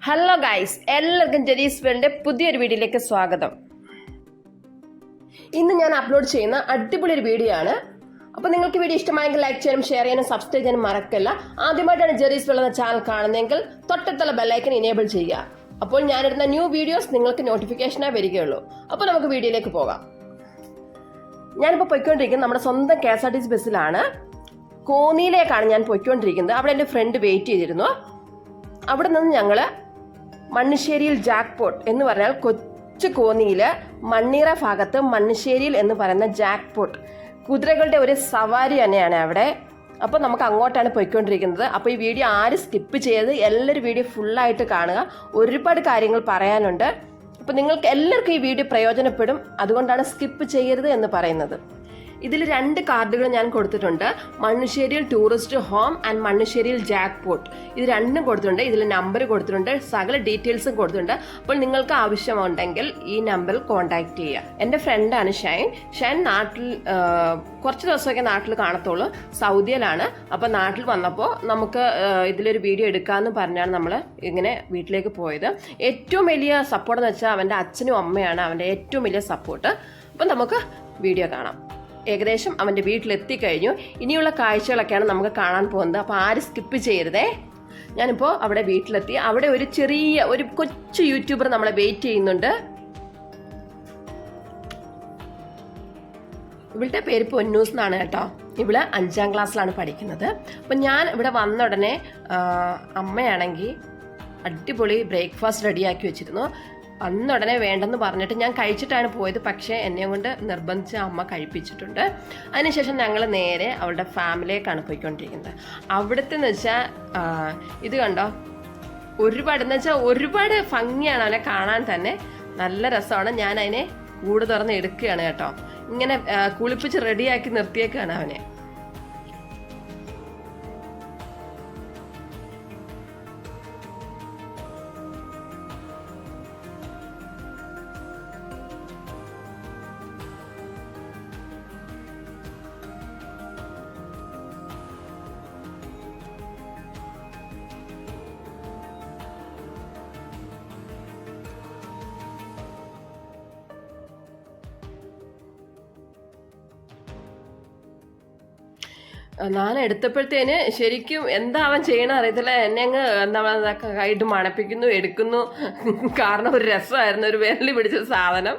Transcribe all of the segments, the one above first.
Hello guys, എല്ലാവർക്കും Jerry's വേൾഡിന്റെ പുതിയൊരു വീഡിയോയിലേക്ക് സ്വാഗതം. ഇന്ന് ഞാൻ അപ്ലോഡ് ചെയ്യുന്ന അടിപൊളി ഒരു വീഡിയോ ആണ്. അപ്പോൾ നിങ്ങൾക്ക് വീഡിയോ ഇഷ്ടമായെങ്കിൽ ലൈക്ക് ചെയ്യാനും ഷെയർ ചെയ്യാനും സബ്സ്ക്രൈബ് ചെയ്യാനും മറക്കല്ല. ആദ്യമായിട്ടാണ് ജെറീസ് വേൾഡ് എന്ന ചാനൽ കാണുന്നതെങ്കിൽ തൊട്ടടുത്തുള്ള ബെല്ലൈക്കൺ ഇനേബിൾ ചെയ്യുക. അപ്പോൾ ഞാനിടുന്ന ന്യൂ വീഡിയോസ് നിങ്ങൾക്ക് നോട്ടിഫിക്കേഷനായി വരികയുള്ളൂ. അപ്പോൾ നമുക്ക് വീഡിയോയിലേക്ക് പോകാം. ഞാനിപ്പോൾ പോയിക്കൊണ്ടിരിക്കുന്നത് നമ്മുടെ സ്വന്തം KSRTC ബസ്സിലാണ്. കോന്നിയിലേക്കാണ് ഞാൻ പോയിക്കൊണ്ടിരിക്കുന്നത്. അവിടെ എൻ്റെ ഫ്രണ്ട് വെയിറ്റ് ചെയ്തിരുന്നു. അവിടെ നിന്ന് ഞങ്ങൾ മണ്ണശ്ശേരിയിൽ ജാക്ക്പോട്ട് എന്ന് പറഞ്ഞാൽ കൊച്ചു കോന്നിയിൽ മണ്ണീറ ഭാഗത്ത് മണ്ണശ്ശേരിയിൽ എന്ന് പറയുന്ന ജാക്ക്പോട്ട് കുതിരകളുടെ ഒരു സവാരി തന്നെയാണ് അവിടെ. അപ്പോൾ നമുക്ക് അങ്ങോട്ടാണ് പോയിക്കൊണ്ടിരിക്കുന്നത്. അപ്പോൾ ഈ വീഡിയോ ആരും സ്കിപ്പ് ചെയ്ത് എല്ലാവരും വീഡിയോ ഫുള്ളായിട്ട് കാണുക. ഒരുപാട് കാര്യങ്ങൾ പറയാനുണ്ട്. അപ്പോൾ നിങ്ങൾക്ക് എല്ലാവർക്കും ഈ വീഡിയോ പ്രയോജനപ്പെടും. അതുകൊണ്ടാണ് സ്കിപ്പ് ചെയ്യരുത് എന്ന് പറയുന്നത്. ഇതിൽ 2 കാർഡുകൾ ഞാൻ കൊടുത്തിട്ടുണ്ട്. മണ്ണശ്ശേരിയിൽ ടൂറിസ്റ്റ് ഹോം ആൻഡ് മണ്ണശ്ശേരിയിൽ ജാക്ക്പോട്ട്. ഇത് രണ്ടും കൊടുത്തിട്ടുണ്ട്. ഇതിൽ നമ്പർ കൊടുത്തിട്ടുണ്ട്, സകല ഡീറ്റെയിൽസും കൊടുത്തിട്ടുണ്ട്. അപ്പോൾ നിങ്ങൾക്ക് ആവശ്യമുണ്ടെങ്കിൽ ഈ നമ്പറിൽ കോൺടാക്ട് ചെയ്യുക. എൻ്റെ ഫ്രണ്ടാണ് ഷൈൻ നാട്ടിൽ കുറച്ച് ദിവസമൊക്കെ നാട്ടിൽ കാണത്തുള്ളൂ. സൗദിയിലാണ്. അപ്പോൾ നാട്ടിൽ വന്നപ്പോൾ നമുക്ക് ഇതിലൊരു വീഡിയോ എടുക്കാമെന്ന് പറഞ്ഞാണ് നമ്മൾ ഇങ്ങനെ വീട്ടിലേക്ക് പോയത്. ഏറ്റവും വലിയ സപ്പോർട്ട് എന്ന് വെച്ചാൽ അവൻ്റെ അച്ഛനും അമ്മയാണ് അവൻ്റെ ഏറ്റവും വലിയ സപ്പോർട്ട്. അപ്പം നമുക്ക് വീഡിയോ കാണാം. ഏകദേശം അവൻ്റെ വീട്ടിലെത്തിക്കഴിഞ്ഞു. ഇനിയുള്ള കാഴ്ചകളൊക്കെയാണ് നമുക്ക് കാണാൻ പോകുന്നത്. അപ്പോൾ ആരും സ്കിപ്പ് ചെയ്യരുതേ. ഞാനിപ്പോൾ അവിടെ വീട്ടിലെത്തി. അവിടെ ഒരു കൊച്ചു യൂട്യൂബർ നമ്മളെ വെയിറ്റ് ചെയ്യുന്നുണ്ട്. ഇവളുടെ പേര് പൊന്നൂസ് എന്നാണ് കേട്ടോ. ഇവള് 5ാം ക്ലാസ്സിലാണ് പഠിക്കുന്നത്. അപ്പം ഞാൻ ഇവിടെ വന്ന ഉടനെ അമ്മയാണെങ്കിൽ അടിപൊളി ബ്രേക്ക്ഫാസ്റ്റ് റെഡിയാക്കി വെച്ചിരുന്നു. അന്നുടനെ വേണ്ടെന്ന് പറഞ്ഞിട്ട് ഞാൻ കഴിച്ചിട്ടാണ് പോയത്. പക്ഷേ എന്നെ കൊണ്ട് നിർബന്ധിച്ച് അമ്മ കഴിപ്പിച്ചിട്ടുണ്ട്. അതിനുശേഷം ഞങ്ങൾ നേരെ അവളുടെ ഫാമിലിയേക്കാണ് പോയിക്കൊണ്ടിരിക്കുന്നത്. അവിടുത്തെ എന്ന് വെച്ചാൽ ഇത് കണ്ടോ, ഒരുപാട് ഭംഗിയാണ് അവനെ കാണാൻ തന്നെ. നല്ല രസമാണ്. ഞാൻ അതിനെ കൂട് തുറന്ന് എടുക്കുകയാണ് കേട്ടോ. ഇങ്ങനെ കുളിപ്പിച്ച് റെഡിയാക്കി നിർത്തിയേക്കാണ് അവനെ. ഞാൻ എടുത്തപ്പോഴത്തേന് ശരിക്കും എന്താ അവൻ ചെയ്യണ അറിയത്തില്ല. എന്നെ അങ്ങ് എന്താ കൈയിട്ട് മണപ്പിക്കുന്നു, എടുക്കുന്നു. കാരണം ഒരു രസമായിരുന്നു, ഒരു വിരലി പിടിച്ചൊരു സാധനം.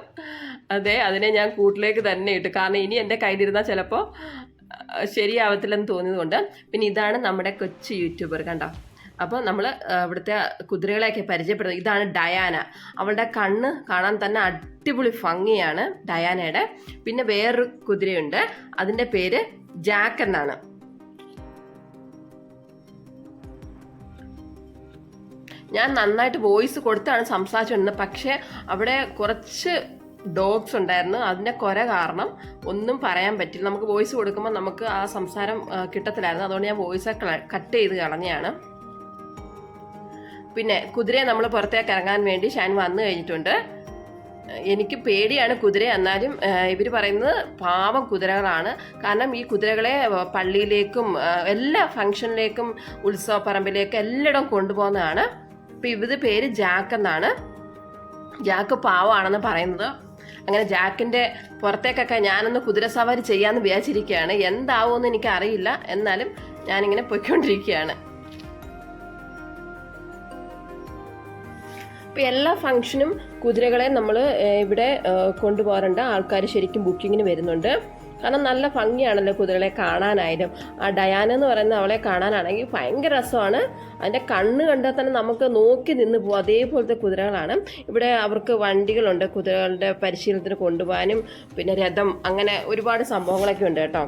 അതെ, അതിനെ ഞാൻ കൂട്ടിലേക്ക് തന്നെ ഇട്ടു. കാരണം ഇനി എൻ്റെ കയ്യിലിരുന്നാൽ ചിലപ്പോൾ ശരിയാവത്തില്ലെന്ന് തോന്നിയതുകൊണ്ട്. പിന്നെ ഇതാണ് നമ്മുടെ കൊച്ചു യൂട്യൂബർ, കണ്ടോ. അപ്പോൾ നമ്മൾ ഇവിടുത്തെ കുതിരകളെയൊക്കെ പരിചയപ്പെടുന്നത്. ഇതാണ് ഡയാന. അവളുടെ കണ്ണ് കാണാൻ തന്നെ അടിപൊളി ഭംഗിയാണ് ഡയാനയുടെ. പിന്നെ വേറൊരു കുതിരയുണ്ട്, അതിൻ്റെ പേര് ജാക്ക് എന്നാണ്. ഞാൻ നന്നായിട്ട് വോയിസ് കൊടുത്താണ് സംസാരിച്ചുകൊണ്ടിരുന്നത്. പക്ഷേ അവിടെ കുറച്ച് ഡോഗ്സ് ഉണ്ടായിരുന്നു. അതിൻ്റെ കുര കാരണം ഒന്നും പറയാൻ പറ്റില്ല. നമുക്ക് വോയിസ് കൊടുക്കുമ്പോൾ നമുക്ക് ആ സംസാരം കിട്ടത്തില്ലായിരുന്നു. അതുകൊണ്ട് ഞാൻ വോയിസ് കട്ട് ചെയ്ത് കളഞ്ഞതാണ്. പിന്നെ കുതിരയെ നമ്മൾ പുറത്തേക്ക് ഇറങ്ങാൻ വേണ്ടി ഷാൻ വന്നു കഴിഞ്ഞിട്ടുണ്ട്. എനിക്ക് പേടിയാണ് കുതിരയെ. എന്നാലും ഇവർ പറയുന്നത് പാവം കുതിരകളാണ്. കാരണം ഈ കുതിരകളെ പള്ളിയിലേക്കും എല്ലാ ഫംഗ്ഷനിലേക്കും ഉത്സവപ്പറമ്പിലേക്കും എല്ലായിടവും കൊണ്ടുപോകുന്നതാണ്. ഇപ്പം ഇത് പേര് ജാക്ക് എന്നാണ്. ജാക്ക് പാവമാണെന്ന് പറയുന്നത്. അങ്ങനെ ജാക്കിൻ്റെ പുറത്തേക്കൊക്കെ ഞാനൊന്ന് കുതിര സവാരി ചെയ്യാമെന്ന് വിചാരിച്ചിരിക്കുകയാണ്. എന്താവുമെന്ന് എനിക്കറിയില്ല. എന്നാലും ഞാനിങ്ങനെ പൊയ്ക്കൊണ്ടിരിക്കുകയാണ്. ഇപ്പോൾ എല്ലാ ഫംഗ്ഷനും കുതിരകളെ നമ്മൾ ഇവിടെ കൊണ്ടുപോകാറുണ്ട്. ആൾക്കാർ ശരിക്കും ബുക്കിങ്ങിന് വരുന്നുണ്ട്. കാരണം നല്ല ഭംഗിയാണല്ലോ കുതിരകളെ കാണാനായാലും. ആ ഡയാന എന്ന് പറയുന്ന അവളെ കാണാനാണെങ്കിൽ ഭയങ്കര രസമാണ്. അതിൻ്റെ കണ്ണ് കണ്ടാൽ തന്നെ നമുക്ക് നോക്കി നിന്ന് പോകും. അതേപോലത്തെ കുതിരകളാണ്. ഇവിടെ അവർക്ക് വണ്ടികളുണ്ട് കുതിരകളുടെ പരിശീലനത്തിന് കൊണ്ടുപോകാനും. പിന്നെ രഥം, അങ്ങനെ ഒരുപാട് സംഭവങ്ങളൊക്കെ ഉണ്ട് കേട്ടോ.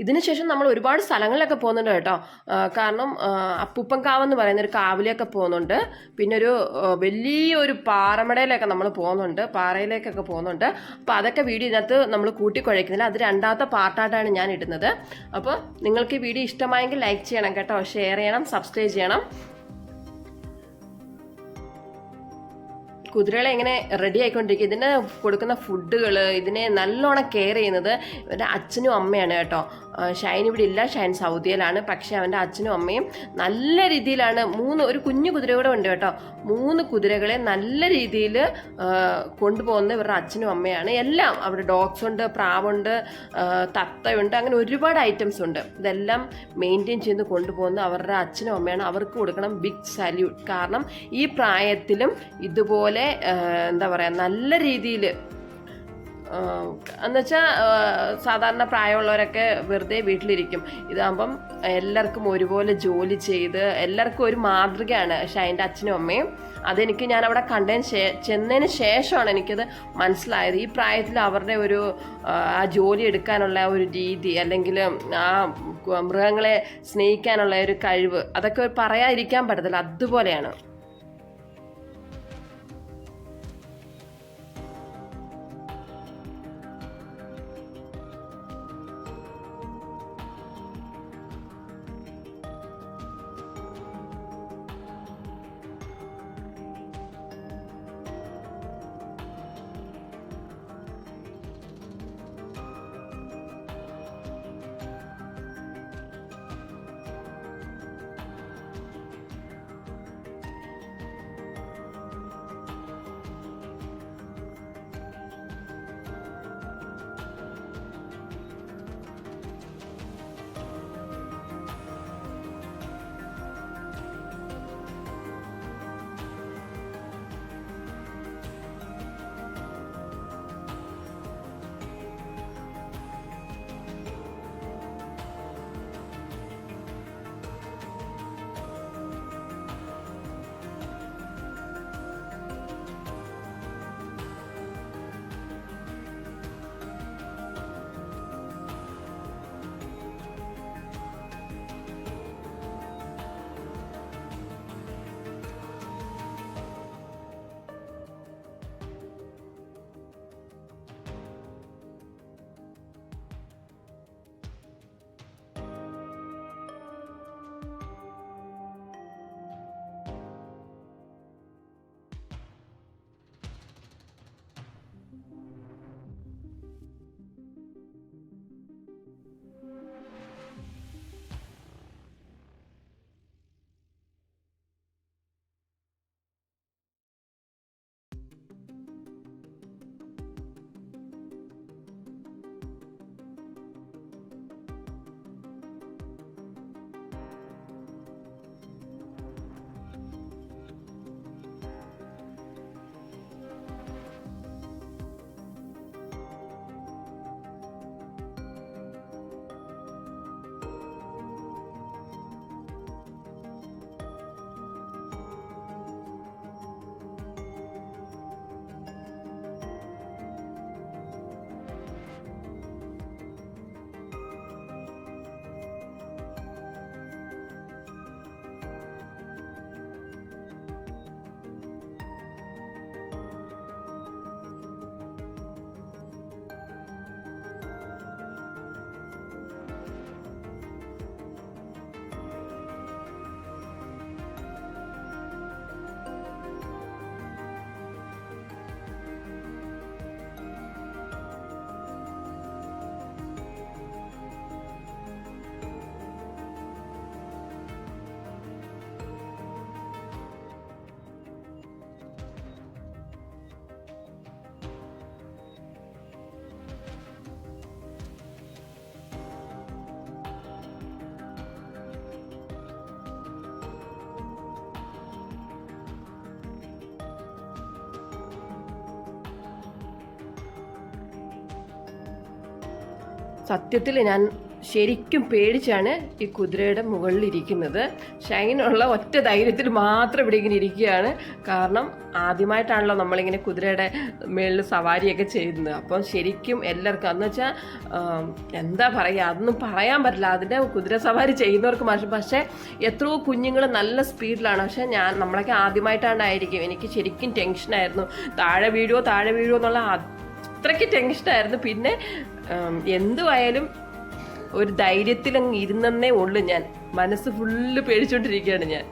ഇതിനുശേഷം നമ്മൾ ഒരുപാട് സ്ഥലങ്ങളിലൊക്കെ പോകുന്നുണ്ട് കേട്ടോ. കാരണം അപ്പൂപ്പൻകാവെന്ന് പറയുന്ന ഒരു കാവിലേക്ക് പോകുന്നുണ്ട്. പിന്നെ ഒരു വലിയൊരു പാറമടയിലൊക്കെ നമ്മൾ പോകുന്നുണ്ട്, പാറയിലേക്കൊക്കെ പോകുന്നുണ്ട്. അപ്പോൾ അതൊക്കെ വീഡിയോ ഇതിനകത്ത് നമ്മൾ കൂട്ടിക്കുഴയ്ക്കുന്നില്ല, അത് രണ്ടാമത്തെ പാർട്ടായിട്ടാണ് ഞാൻ ഇടുന്നത്. അപ്പോൾ നിങ്ങൾക്ക് ഈ വീഡിയോ ഇഷ്ടമായെങ്കിൽ ലൈക്ക് ചെയ്യണം കേട്ടോ, ഷെയർ ചെയ്യണം, സബ്സ്ക്രൈബ് ചെയ്യണം. കുതിരകളെ ഇങ്ങനെ റെഡി ആയിക്കൊണ്ടിരിക്കുക. ഇതിന് കൊടുക്കുന്ന ഫുഡുകൾ, ഇതിനെ നല്ലോണം കെയർ ചെയ്യുന്നത് ഇവരുടെ അച്ഛനും അമ്മയാണ് കേട്ടോ. ഷൈൻ ഇവിടെ ഇല്ല, ഷൈൻ സൗദിയിലാണ്. പക്ഷേ അവൻ്റെ അച്ഛനും അമ്മയും നല്ല രീതിയിലാണ് ഒരു കുഞ്ഞു കുതിര കൂടെ ഉണ്ട് കേട്ടോ. 3 കുതിരകളെ നല്ല രീതിയിൽ കൊണ്ടുപോകുന്ന ഇവരുടെ അച്ഛനും അമ്മയാണ്. എല്ലാം അവിടെ ഡോഗ്സ് ഉണ്ട്, പ്രാവുണ്ട്, തത്തയുണ്ട്, അങ്ങനെ ഒരുപാട് ഐറ്റംസ് ഉണ്ട്. ഇതെല്ലാം മെയിൻറ്റെയിൻ ചെയ്ത് കൊണ്ടുപോകുന്ന അവരുടെ അച്ഛനും അമ്മയാണ്. അവർക്ക് കൊടുക്കണം ബിഗ് സല്യൂട്ട്. കാരണം ഈ പ്രായത്തിലും ഇതുപോലെ എന്താ പറയുക, നല്ല രീതിയിൽ എന്നുവെച്ചാൽ സാധാരണ പ്രായമുള്ളവരൊക്കെ വെറുതെ വീട്ടിലിരിക്കും. ഇതാകുമ്പം എല്ലാവർക്കും ഒരുപോലെ ജോലി ചെയ്ത് എല്ലാവർക്കും ഒരു മാതൃകയാണ് ഷൈൻ്റെ അച്ഛനും അമ്മയും. അതെനിക്ക് ഞാൻ അവിടെ ചെന്നതിന് ശേഷമാണ് എനിക്കത് മനസ്സിലായത്. ഈ പ്രായത്തിൽ അവരുടെ ഒരു ആ ജോലി എടുക്കാനുള്ള ഒരു രീതി, അല്ലെങ്കിൽ ആ മൃഗങ്ങളെ സ്നേഹിക്കാനുള്ള ഒരു കഴിവ്, അതൊക്കെ പറയാതിരിക്കാൻ പറ്റത്തില്ല. അതുപോലെയാണ്. സത്യത്തിൽ ഞാൻ ശരിക്കും പേടിച്ചാണ് ഈ കുതിരയുടെ മുകളിൽ ഇരിക്കുന്നത്. ഷൈനുള്ള ഒറ്റ ധൈര്യത്തിൽ മാത്രം ഇവിടെ ഇങ്ങനെ ഇരിക്കുകയാണ്. കാരണം ആദ്യമായിട്ടാണല്ലോ നമ്മളിങ്ങനെ കുതിരയുടെ മേളിൽ സവാരിയൊക്കെ ചെയ്യുന്നത്. അപ്പം ശരിക്കും എല്ലാവർക്കും അന്ന് വെച്ചാൽ എന്താ പറയുക, അതൊന്നും പറയാൻ പറ്റില്ല. അതിൻ്റെ കുതിര സവാരി ചെയ്യുന്നവർക്ക് പക്ഷേ എത്രയോ കുഞ്ഞുങ്ങൾ നല്ല സ്പീഡിലാണ്. പക്ഷേ നമ്മളൊക്കെ ആദ്യമായിട്ടാണ്ടായിരിക്കും. എനിക്ക് ശരിക്കും ടെൻഷനായിരുന്നു. താഴെ വീഴുമോ എന്നുള്ള അത്രയ്ക്ക് ടെൻഷനായിരുന്നു. പിന്നെ എന്തുവായാലും ഒരു ധൈര്യത്തിലങ്ങ് ഇരുന്നേ ഉള്ളു. ഞാൻ മനസ്സ് ഫുള്ള് പേടിച്ചോണ്ടിരിക്കുകയാണ് ഞാൻ.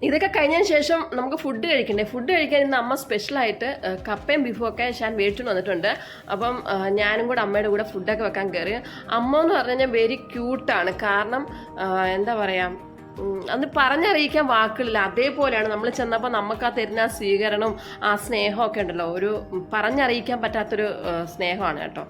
ഇതൊക്കെ കഴിഞ്ഞതിന് ശേഷം നമുക്ക് ഫുഡ് കഴിക്കണ്ടേ. ഫുഡ് കഴിക്കാൻ ഇന്ന് അമ്മ സ്പെഷ്യലായിട്ട് കപ്പയും ബീഫും ഒക്കെ ഞാൻ മേടിച്ചുകൊണ്ട് വന്നിട്ടുണ്ട്. അപ്പം ഞാനും കൂടെ അമ്മയുടെ കൂടെ ഫുഡൊക്കെ വെക്കാൻ കയറി. അമ്മ എന്ന് പറഞ്ഞു കഴിഞ്ഞാൽ വെരി ക്യൂട്ടാണ്. കാരണം എന്താ പറയുക, അന്ന് പറഞ്ഞറിയിക്കാൻ വാക്കുകളില്ല. അതേപോലെയാണ് നമ്മൾ ചെന്നപ്പോൾ നമുക്ക് ആ തരുന്ന സ്വീകരണവും ആ സ്നേഹമൊക്കെ ഉണ്ടല്ലോ, ഒരു പറഞ്ഞറിയിക്കാൻ പറ്റാത്തൊരു സ്നേഹമാണ് കേട്ടോ.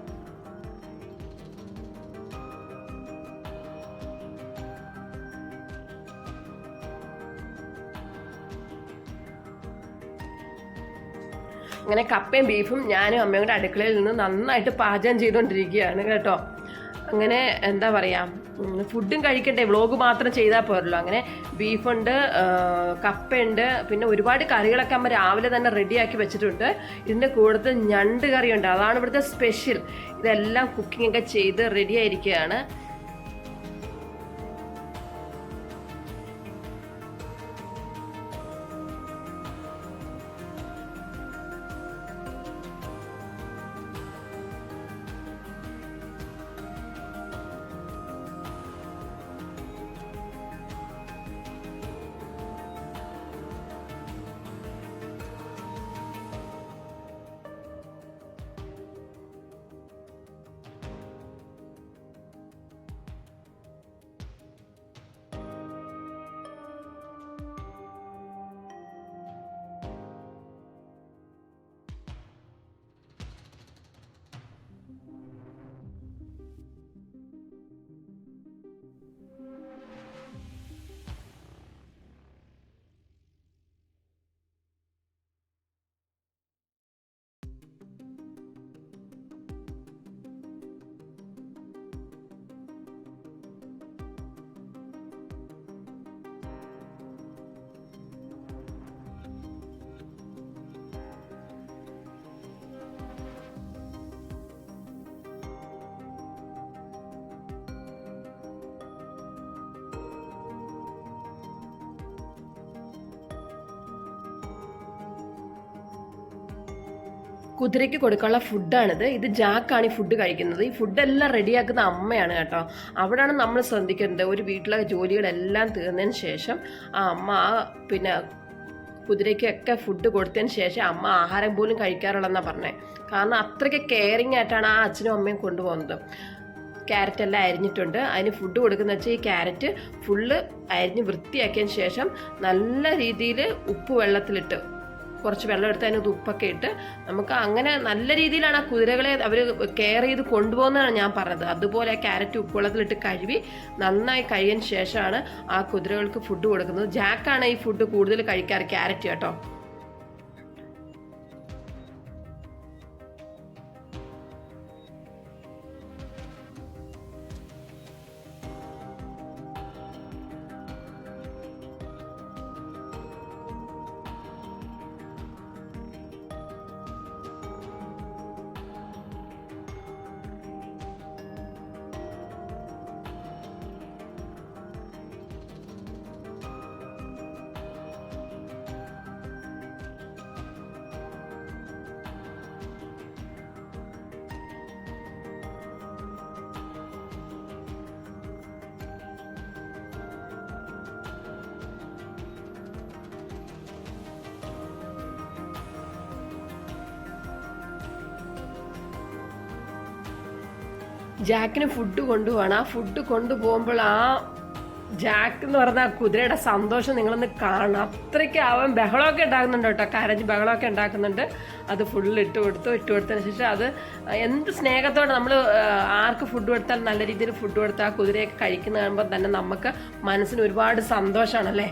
അങ്ങനെ കപ്പയും ബീഫും ഞാനും അമ്മയും കൂടെ അടുക്കളയിൽ നിന്ന് നന്നായിട്ട് പാചകം ചെയ്തുകൊണ്ടിരിക്കുകയാണ് കേട്ടോ. അങ്ങനെ എന്താ പറയുക, ഫുഡും കഴിക്കണ്ടേ, വ്ളോഗ് മാത്രം ചെയ്താൽ പോരല്ലോ. അങ്ങനെ ബീഫുണ്ട്, കപ്പയുണ്ട്, പിന്നെ ഒരുപാട് കറികളൊക്കെ അമ്മ രാവിലെ തന്നെ റെഡിയാക്കി വെച്ചിട്ടുണ്ട്. ഇതിൻ്റെ കൂടുതൽ ഞണ്ട് കറിയുണ്ട്, അതാണ് ഇവിടുത്തെ സ്പെഷ്യൽ. ഇതെല്ലാം കുക്കിംഗ് ഒക്കെ ചെയ്ത് റെഡി ആയിരിക്കുകയാണ്. കുതിരയ്ക്ക് കൊടുക്കാനുള്ള ഫുഡാണിത്. ഇത് ജാക്കാണ് ഈ ഫുഡ് കഴിക്കുന്നത്. ഈ ഫുഡെല്ലാം റെഡിയാക്കുന്ന അമ്മയാണ് കേട്ടോ. അവിടെയാണ് നമ്മൾ ശ്രദ്ധിക്കേണ്ടത്. ഒരു വീട്ടിലെ ജോലികളെല്ലാം തീർന്നതിന് ശേഷം ആ അമ്മ പിന്നെ കുതിരയ്ക്കൊക്കെ ഫുഡ് കൊടുത്തതിന് ശേഷം അമ്മ ആഹാരം പോലും കഴിക്കാറുള്ളതെന്നാണ് പറഞ്ഞത്. കാരണം അത്രയ്ക്ക് കെയറിങ് ആയിട്ടാണ് ആ അച്ഛനും അമ്മയും കൊണ്ടുപോകുന്നത്. ക്യാരറ്റ് എല്ലാം അരിഞ്ഞിട്ടുണ്ട്. അതിന് ഫുഡ് കൊടുക്കുന്ന വെച്ചാൽ ഈ ക്യാരറ്റ് ഫുള്ള് അരിഞ്ഞ് വൃത്തിയാക്കിയതിന് ശേഷം നല്ല രീതിയിൽ ഉപ്പ് വെള്ളത്തിലിട്ട്, കുറച്ച് വെള്ളം എടുത്ത് അതിന് ഉപ്പൊക്കെ ഇട്ട് നമുക്ക് അങ്ങനെ നല്ല രീതിയിലാണ് ആ കുതിരകളെ അവർ കെയർ ചെയ്ത് കൊണ്ടുപോകുന്നതാണ് ഞാൻ പറഞ്ഞത്. അതുപോലെ ക്യാരറ്റ് ഉപ്പുവെള്ളത്തിലിട്ട് കഴുകി നന്നായി കഴിയാൻ ശേഷമാണ് ആ കുതിരകൾക്ക് ഫുഡ് കൊടുക്കുന്നത്. ജാക്കാണ് ഈ ഫുഡ് കൂടുതൽ കഴിക്കാറ്, ക്യാരറ്റ് കേട്ടോ. ജാക്കിന് ഫുഡ് കൊണ്ടുപോകണം. ആ ഫുഡ് കൊണ്ടുപോകുമ്പോൾ ആ ജാക്ക് എന്ന് പറഞ്ഞാൽ ആ കുതിരയുടെ സന്തോഷം നിങ്ങളൊന്ന് കാണണം. അത്രയ്ക്ക് അവൻ ബഹളമൊക്കെ ഉണ്ടാക്കുന്നുണ്ട് കേട്ടോ, കരഞ്ഞ് ബഹളമൊക്കെ ഉണ്ടാക്കുന്നുണ്ട്. അത് ഫുള്ള് ഇട്ട് കൊടുത്തതിന് ശേഷം അത് എന്ത് സ്നേഹത്തോടെ നമ്മൾ ആർക്ക് ഫുഡ് കൊടുത്താൽ നല്ല രീതിയിൽ ഫുഡ് കൊടുത്താൽ ആ കുതിരയൊക്കെ കഴിക്കുന്ന കാണുമ്പോൾ തന്നെ നമുക്ക് മനസ്സിന് ഒരുപാട് സന്തോഷമാണല്ലേ.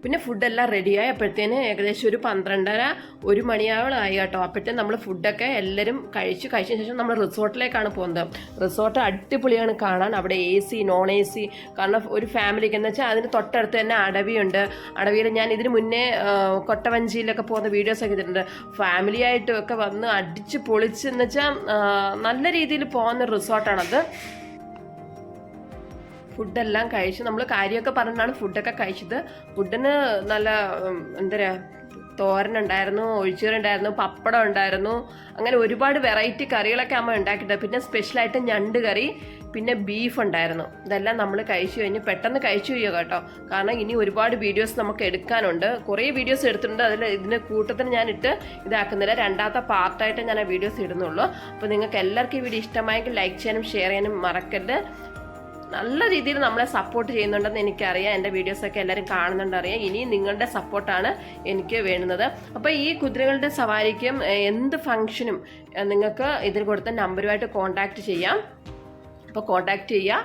പിന്നെ ഫുഡെല്ലാം റെഡിയായി അപ്പോഴത്തേന് ഏകദേശം ഒരു 12:30 മണിയാവളായി കേട്ടോ. അപ്പോഴത്തേന് നമ്മൾ ഫുഡൊക്കെ എല്ലാവരും കഴിച്ചതിന് ശേഷം നമ്മൾ റിസോർട്ടിലേക്കാണ് പോകുന്നത്. റിസോർട്ട് അടിപൊളിയാണ് കാണാൻ. അവിടെ AC നോൺ AC, കാരണം ഒരു ഫാമിലിക്ക് എന്ന് വെച്ചാൽ അതിന് തൊട്ടടുത്ത് തന്നെ അടവിയുണ്ട്. അടവിയിൽ ഞാൻ ഇതിന് മുന്നേ കൊട്ടവഞ്ചിയിലൊക്കെ പോകുന്ന വീഡിയോസൊക്കെ ചെയ്തിട്ടുണ്ട്. ഫാമിലി ആയിട്ടും ഒക്കെ വന്ന് അടിച്ച് പൊളിച്ച് എന്ന് വെച്ചാൽ നല്ല രീതിയിൽ പോകുന്ന റിസോർട്ടാണത്. ഫുഡെല്ലാം കഴിച്ച് നമ്മൾ കാര്യമൊക്കെ പറഞ്ഞാണ് ഫുഡൊക്കെ കഴിച്ചത്. ഫുഡിന് നല്ല എന്താ പറയുക, തോരനുണ്ടായിരുന്നു, ഒഴിച്ചുകറിയുണ്ടായിരുന്നു, പപ്പടം ഉണ്ടായിരുന്നു, അങ്ങനെ ഒരുപാട് വെറൈറ്റി കറികളൊക്കെ അമ്മ ഉണ്ടാക്കിയിട്ടുണ്ട്. പിന്നെ സ്പെഷ്യലായിട്ട് ഞണ്ട് കറി, പിന്നെ ബീഫ് ഉണ്ടായിരുന്നു. ഇതെല്ലാം നമ്മൾ കഴിച്ചു കഴിഞ്ഞ് പെട്ടെന്ന് കഴിച്ചു ചെയ്യുക കേട്ടോ. കാരണം ഇനി ഒരുപാട് വീഡിയോസ് നമുക്ക് എടുക്കാനുണ്ട്. കുറേ വീഡിയോസ് എടുത്തിട്ടുണ്ട്. അതിൽ ഇതിന് കൂട്ടത്തിന് ഞാൻ ഇതാക്കുന്നില്ല. രണ്ടാമത്തെ പാർട്ടായിട്ട് ഞാൻ ആ വീഡിയോസ് ഇടുന്നുള്ളൂ. അപ്പോൾ നിങ്ങൾക്ക് എല്ലാവർക്കും ഈ വീഡിയോ ഇഷ്ടമായെങ്കിൽ ലൈക്ക് ചെയ്യാനും ഷെയർ ചെയ്യാനും മറക്കരുത്. നല്ല രീതിയിൽ നമ്മളെ സപ്പോർട്ട് ചെയ്യുന്നുണ്ടെന്ന് എനിക്കറിയാം. എൻ്റെ വീഡിയോസൊക്കെ എല്ലാവരും കാണുന്നുണ്ടറിയാം. ഇനിയും നിങ്ങളുടെ സപ്പോർട്ടാണ് എനിക്ക് വേണ്ടുന്നത്. അപ്പോൾ ഈ കുതിരകളുടെ സവാരിക്കും എന്ത് ഫംഗ്ഷനും നിങ്ങൾക്ക് ഇതിൽ കൊടുത്ത നമ്പറുമായിട്ട് കോൺടാക്റ്റ് ചെയ്യാം. അപ്പോൾ കോൺടാക്റ്റ് ചെയ്യുക.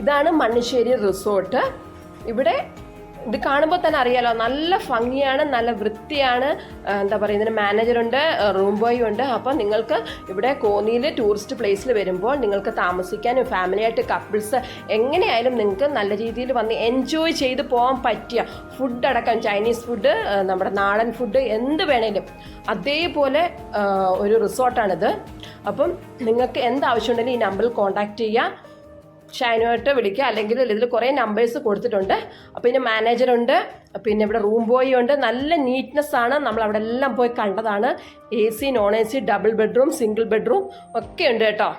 ഇതാണ് മണ്ണിശ്ശേരി റിസോർട്ട്. ഇവിടെ ഇത് കാണുമ്പോൾ തന്നെ അറിയാലോ, നല്ല ഭംഗിയാണ്, നല്ല വൃത്തിയാണ്. എന്താ പറയുക, ഇതിന് മാനേജറുണ്ട്, റൂം ബോയ് ഉണ്ട്. അപ്പോൾ നിങ്ങൾക്ക് ഇവിടെ കോന്നിയിൽ ടൂറിസ്റ്റ് പ്ലേസിൽ വരുമ്പോൾ നിങ്ങൾക്ക് താമസിക്കാനും ഫാമിലിയായിട്ട് കപ്പിൾസ് എങ്ങനെയായാലും നിങ്ങൾക്ക് നല്ല രീതിയിൽ വന്ന് എൻജോയ് ചെയ്ത് പോകാൻ പറ്റിയ ഫുഡടക്കം, ചൈനീസ് ഫുഡ്, നമ്മുടെ നാടൻ ഫുഡ്, എന്ത് വേണേലും അതേപോലെ ഒരു റിസോർട്ടാണിത്. അപ്പം നിങ്ങൾക്ക് എന്താവശ്യമുണ്ടെങ്കിലും ഈ നമ്പറിൽ കോൺടാക്റ്റ് ചെയ്യുക. ഷൈനുമായിട്ട് വിളിക്കുക, അല്ലെങ്കിൽ ഇതിൽ കുറേ നമ്പേഴ്സ് കൊടുത്തിട്ടുണ്ട്. അപ്പോൾ ഇതിന് മാനേജറുണ്ട്, പിന്നെ ഇവിടെ റൂം ബോയ് ഉണ്ട്. നല്ല നീറ്റ്നെസ് ആണ്. നമ്മൾ അവിടെ എല്ലാം പോയി കണ്ടതാണ്. AC non AC, double bedroom, single bedroom ഒക്കെ ഉണ്ട് കേട്ടോ.